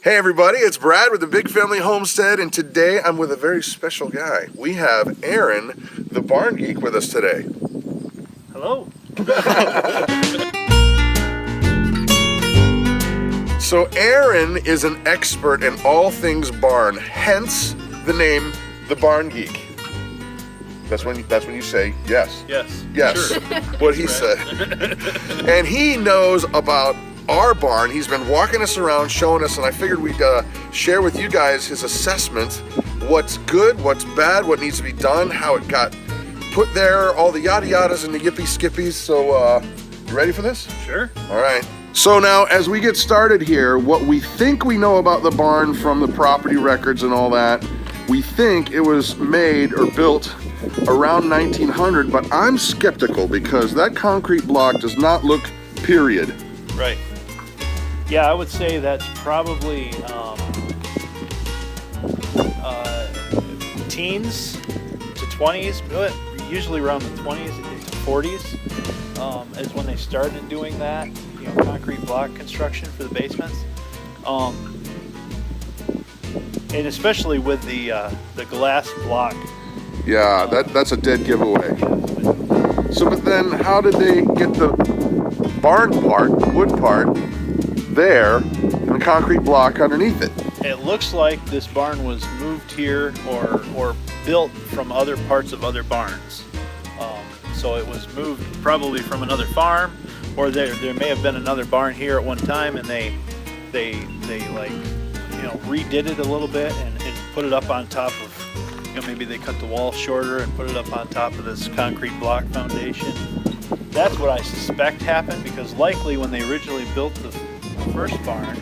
Hey everybody, it's Brad with the Big Family Homestead, and today I'm with a very special guy. We have Aaron, the barn geek, with us today. Hello. So Aaron is an expert in all things barn, hence the name, the Barn Geek. That's when you say yes. Yes. Yes, Sure. what he said. And he knows about our barn. He's been walking us around, showing us, and I figured we'd share with you guys his assessment, what's good, what's bad, what needs to be done, how it got put there, all the yada yadas and the yippee skippies. So you ready for this? Sure. All right. So now as we get started here, what we think we know about the barn from the property records and all that, we think it was made or built around 1900, but I'm skeptical because that concrete block does not look period. Right. Yeah, I would say that's probably teens to 20s, but usually around the 20s to 40s is when they started doing that, you know, concrete block construction for the basements. And especially with the glass block. Yeah, that's a dead giveaway. So, but then how did they get the barn part, wood part, there, and the concrete block underneath it? It looks like this barn was moved here or built from other parts of other barns. So it was moved probably from another farm, or there may have been another barn here at one time, and they like, you know, redid it a little bit and put it up on top of, you know, maybe they cut the wall shorter and put it up on top of this concrete block foundation. That's what I suspect happened, because likely when they originally built the first barn,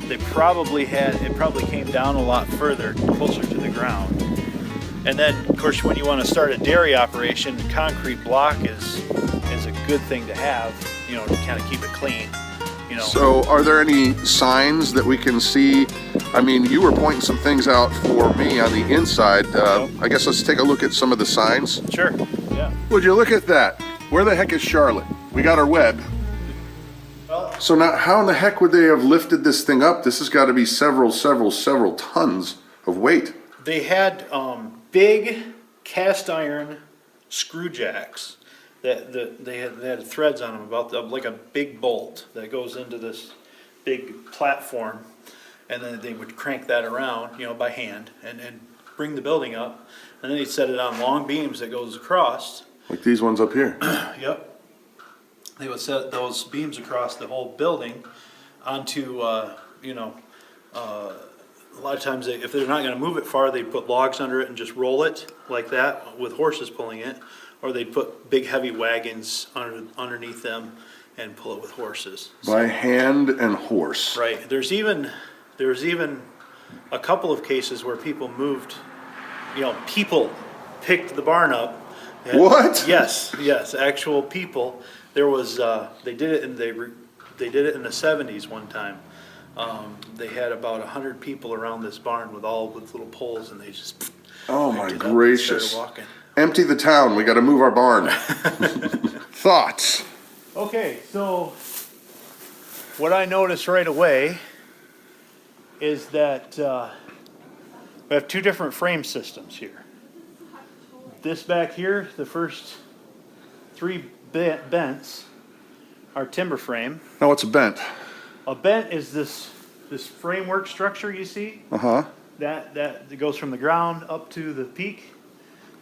it probably came down a lot further, closer to the ground. And then, of course, when you want to start a dairy operation, concrete block is a good thing to have, you know, to kind of keep it clean. You know. So are there any signs that we can see? I mean, you were pointing some things out for me on the inside. I guess let's take a look at some of the signs. Sure, yeah. Would you look at that? Where the heck is Charlotte? We got our web. Well, So now, how in the heck would they have lifted this thing up? This has got to be several tons of weight. they had big cast iron screw jacks that they had threads on them about like a big bolt that goes into this big platform, and then they would crank that around, you know, by hand and bring the building up, and then they'd set it on long beams that goes across. Like these ones up here. Yep. They would set those beams across the whole building onto, you know, a lot of times if they're not going to move it far, they'd put logs under it and just roll it like that with horses pulling it, or they'd put big heavy wagons underneath them and pull it with horses. By hand and horse. Right. There's even a couple of cases where people moved, you know, people picked the barn up. What? Yes, actual people. There was they did it in the 70s one time. They had about 100 people around this barn with little poles, and they just Oh my picked it up and gracious. started walking. Empty the town. We got to move our barn. Thoughts? Okay, so what I noticed right away is that we have two different frame systems here. This back here, the first three bents are timber frame. Now what's a bent? A bent is this framework structure you see? Uh-huh. That goes from the ground up to the peak.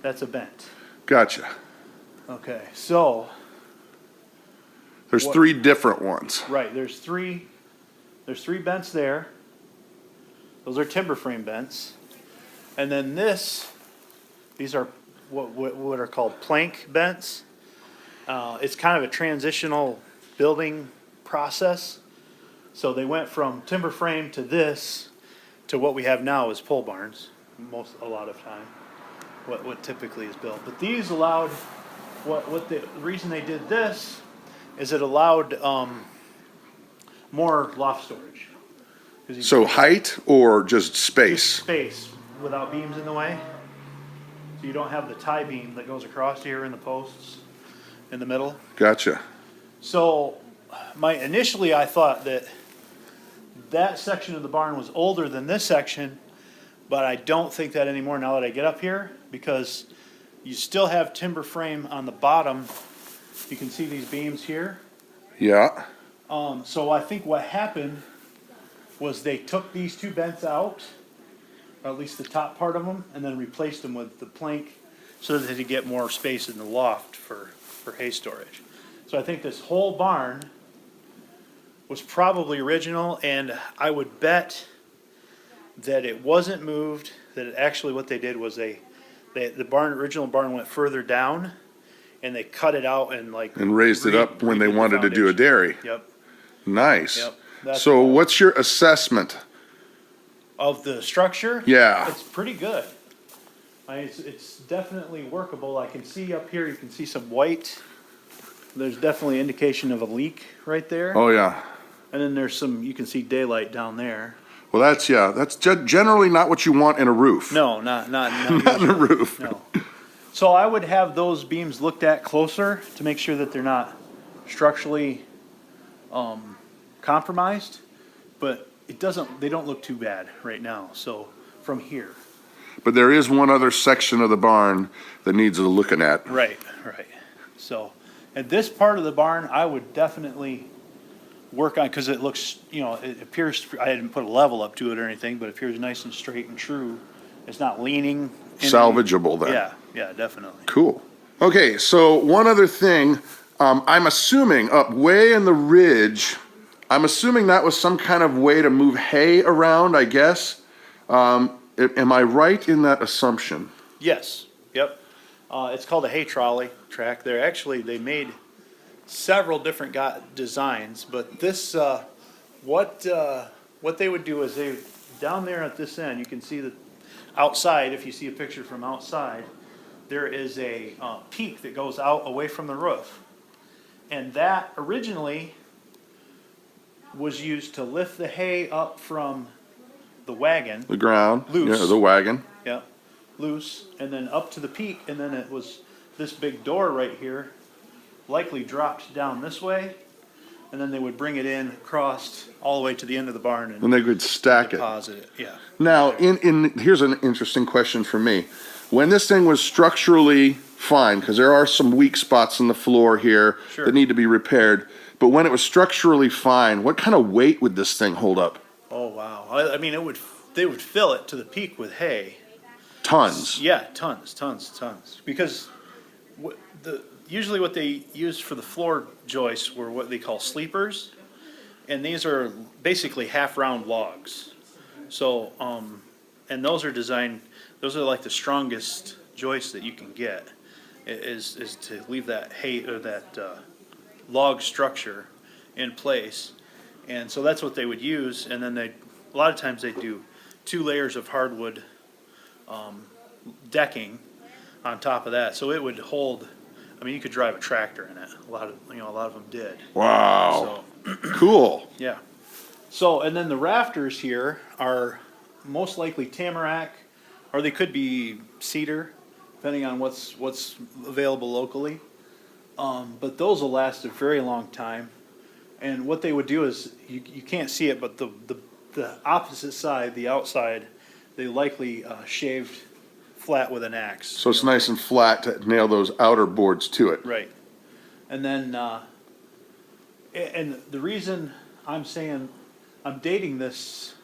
That's a bent. Gotcha. Okay, so There's three different ones. right, there's three bents there. Those are timber frame bents. And then these are what are called plank bents. It's kind of a transitional building process. So they went from timber frame to this to what we have now is pole barns, a lot of time, what typically is built. But these allowed, the reason they did this is it allowed more loft storage. So height or just space? Just space without beams in the way. So you don't have the tie beam that goes across here in the posts in the middle. Gotcha. So initially I thought that that section of the barn was older than this section, but I don't think that anymore now that I get up here, because you still have timber frame on the bottom. You can see these beams here. Yeah. So I think what happened was they took these two vents out, or at least the top part of them, and then replaced them with the plank so that they could get more space in the loft for hay storage. So I think this whole barn was probably original, and I would bet that it wasn't moved, that it actually what they did was the original barn went further down, and they cut it out and raised it up when they wanted to do a dairy. Yep. Nice. Yep. So what's your assessment of the structure? Yeah. It's pretty good. It's definitely workable. I can see up here, you can see some white. There's definitely indication of a leak right there. Oh, yeah. And then there's you can see daylight down there. Well, that's generally not what you want in a roof. No, not Not in a roof. No. So I would have those beams looked at closer to make sure that they're not structurally compromised, but they don't look too bad right now. So from here. But there is one other section of the barn that needs a looking at. Right. So at this part of the barn, I would definitely work on, because it looks, it appears, I didn't put a level up to it or anything, but it appears nice and straight and true. It's not leaning. Salvageable then. Yeah, definitely. Cool. Okay, so one other thing, I'm assuming up way in the ridge, I'm assuming that was some kind of way to move hay around, I guess. Am I right in that assumption? Yes. Yep. It's called a hay trolley track. They made several different designs, but this what they would do is down there at this end, you can see that outside, if you see a picture from outside, there is a peak that goes out away from the roof, and that originally was used to lift the hay up from the wagon, the ground, loose. Yeah, the wagon. Yeah, loose, and then up to the peak, and then it was this big door right here, likely dropped down this way, and then they would bring it in across all the way to the end of the barn and they could stack deposit it. Yeah. Now, here's an interesting question for me. When this thing was structurally fine, because there are some weak spots in the floor here Sure. that need to be repaired, but when it was structurally fine, what kind of weight would this thing hold up? Oh wow! I mean, they would fill it to the peak with hay. Tons. Yeah, tons. Because usually what they used for the floor joists were what they call sleepers, and these are basically half-round logs. So, and those are designed. Those are like the strongest joists that you can get. Is to leave that hay or that log structure in place, and so that's what they would use. And then a lot of times they do 2 layers of hardwood decking on top of that, so it would hold. I mean, you could drive a tractor in it. A lot of them did. Wow. So, cool. yeah. So, and then the rafters here are most likely tamarack, or they could be cedar, depending on what's available locally. But those will last a very long time. And what they would do is, you can't see it, but the opposite side, the outside, they likely shaved flat with an axe. So it's nice and flat to nail those outer boards to it. Right. And then, and the reason I'm saying I'm dating this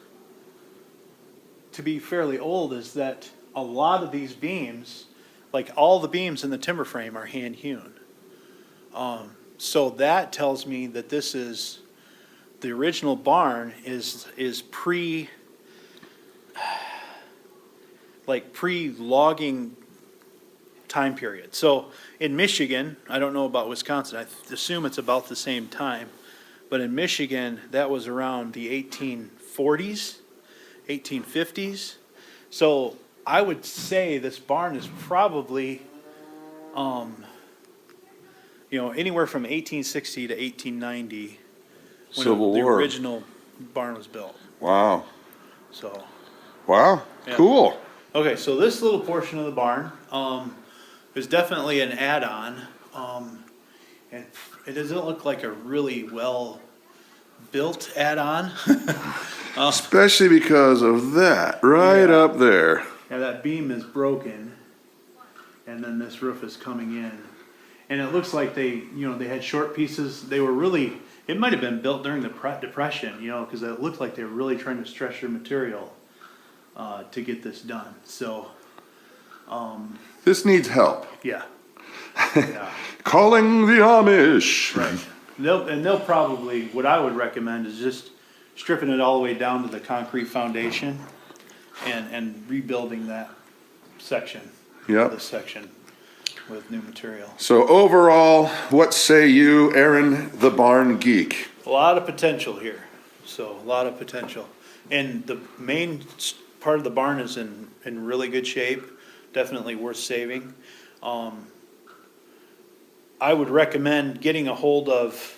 to be fairly old is that a lot of these beams, like all the beams in the timber frame, are hand hewn. So that tells me that this is the original barn is pre-logging time period. So in Michigan, I don't know about Wisconsin, I assume it's about the same time, but in Michigan, that was around the 1840s, 1850s. So I would say this barn is probably, anywhere from 1860 to 1890 when Civil the War. original barn was built. Wow. So. Wow. Yeah. Cool. Okay, so this little portion of the barn is definitely an add-on, and it doesn't look like a really well built add-on. Especially because of that right up there. Yeah, that beam is broken, and then this roof is coming in. And it looks like they had short pieces. They were really, it might have been built during the Depression, because it looked like they were really trying to stretch their material to get this done. So, this needs help. yeah. Yeah. Calling the Amish. Right. They'll probably, what I would recommend is just stripping it all the way down to the concrete foundation and rebuilding that section. Yep. This section with new material. So overall, what say you, Aaron, the barn geek? A lot of potential here. So a lot of potential. And the main part of the barn is in really good shape. Definitely worth saving. I would recommend getting a hold of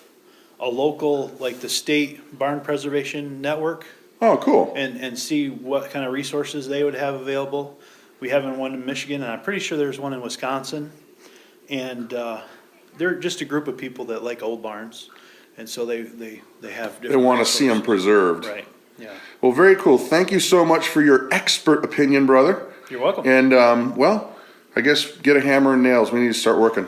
a local, like the state barn preservation network, Oh, cool. and see what kind of resources they would have available. We have one in Michigan, and I'm pretty sure there's one in Wisconsin. And they're just a group of people that like old barns, and so they have different They want to see them preserved. Right, yeah. Well, very cool. Thank you so much for your expert opinion, brother. You're welcome. And, well, I guess get a hammer and nails. We need to start working.